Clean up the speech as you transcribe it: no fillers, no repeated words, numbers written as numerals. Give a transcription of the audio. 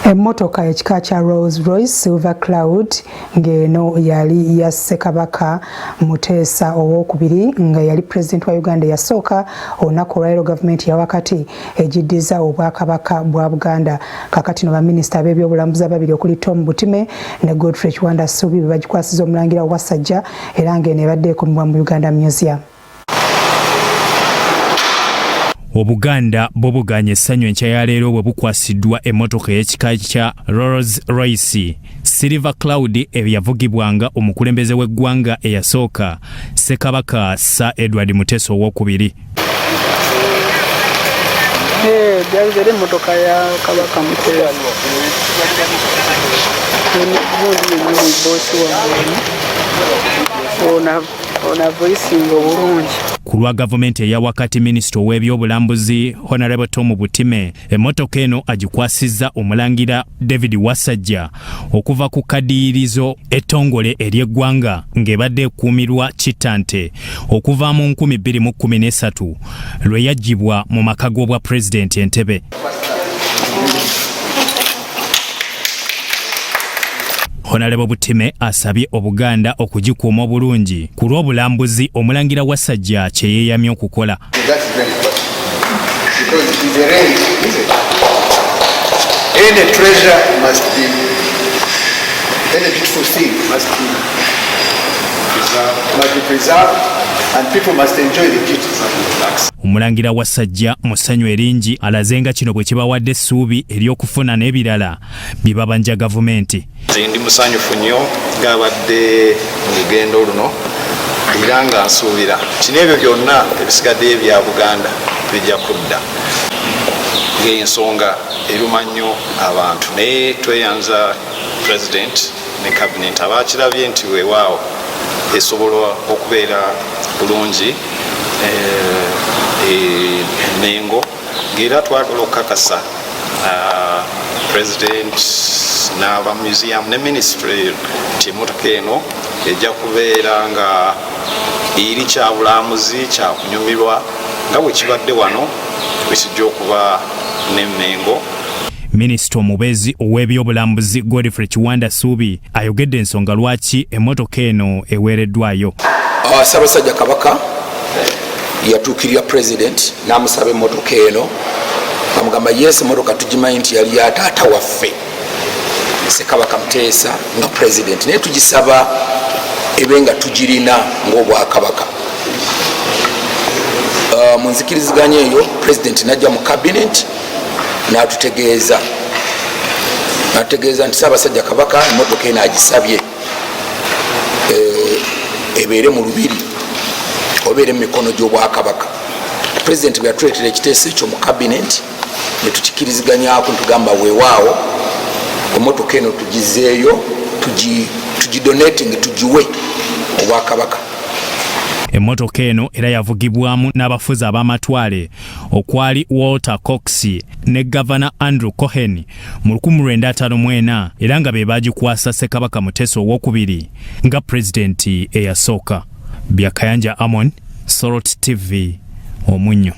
Emmotoka ekika kya Rolls Royce Silver Cloud ng'eno yali ya Ssekabaka Muteesa owokubiri nga yali President wa Uganda yasooka olunaku olwaleero gavumenti ya wakati ejiddiza obwakabaka bwa Buganda. Kakati no baminisita b'ebyobulambuzi ababiri okuli Tom Butime ne Godfrey Kiwanda Suubi bagikwasiza omulangira Wasajja era ng'eno ebadde ekumibwa mu Uganda Museum. Obuganda bobuganye essanyu enkya ya leero bwe bukwasiddwa emmotoka y'ekika kya Rolls Royce Silver Cloud eyavugibwanga omukulembeze w'eggwanga eyasooka Ssekabaka Sir Edward Muteesa owookubiri. Byali emmotoka ya Kabaka Muteesa. Ona voicinga obulungi. Ku lwa gavumenti eya wakati minisita ow'ebyobulambuzi Honorable Tom Butime emmotoka eno agikwasizza omulangira David Wasajja okuva ku kadiyirizo ettongole ery'eggwanga ng'ebadde ekuumirwa Kittante okuva mu 2013 lwe yaggyibwa mu maka g'obwa Pulezidenti Entebbe. Honorable Butime asabye Obuganda okugikuuma obulungi ku lw'obulambuzi omulangira Wasajja kye yeeyamye okukola. Omulangira Wasajja mu ssanyu eringi alaze nga kino bwe kibawadde essuubi ery'okufuna n'ebirala bye babanja gavumenti. Ndi musanyufu nnyo ng'abadde mu lugendo luno era nga nsuubira kino ebyo byonna ebisigadde ebya Buganda bijja kudda ng'ensonga eruma nnyo abantu naye tweyanza President ne Cabinet abakirabye nti weewaawo esobola okubeera bulungi Mengo ng'era twagala okukakasa President n'aba museum ne ministry nti emmotoka eno ejja kubeera nga eri kya bulamuzi kya kunyumirwa nga bwe kibadde wano bwekijja okuba ne Mengo. Minisita omubezi ow'ebyobulambuzi Godfrey Kiwanda Suubi ayogedde ensonga lwaki emmotoka eno eweereddwayo. Ssaabasajja Kabaka yatuukirira President n'amusaba emmotoka eno bamugamba yes emmotoka tugimanyi nti yali ya taata waffe Ssekabaka Muteesa nga President naye tugisaba ebe nga tugirina ng'obwakabaka. Mu nzikiriziganya eyo President najja mu Cabinet n'atutegeeza nti Ssaabasajja Kabaka emmotoka eno agisabye ebeere mu lubiri obeere mu mikono gy'obwakabaka. President bwe yatuleetera ekiteeso ekyo mu Cabinet ne tukikiriziganyako ntugamba weewaawo emmotoka eno tugizeeyo tugidonating tugiwe obwakabaka. Emmotoka eno era yavugibwamu n'abafuzi ab'amatwale okwali Walter Cox ne Governor Andrew Cohen mu 1954 era nga be bagikwasa Ssekabaka Muteesa owookubiri nga Pulezidenti eyasooka. Byakayanja Amon, Sorot TV, Omunyo.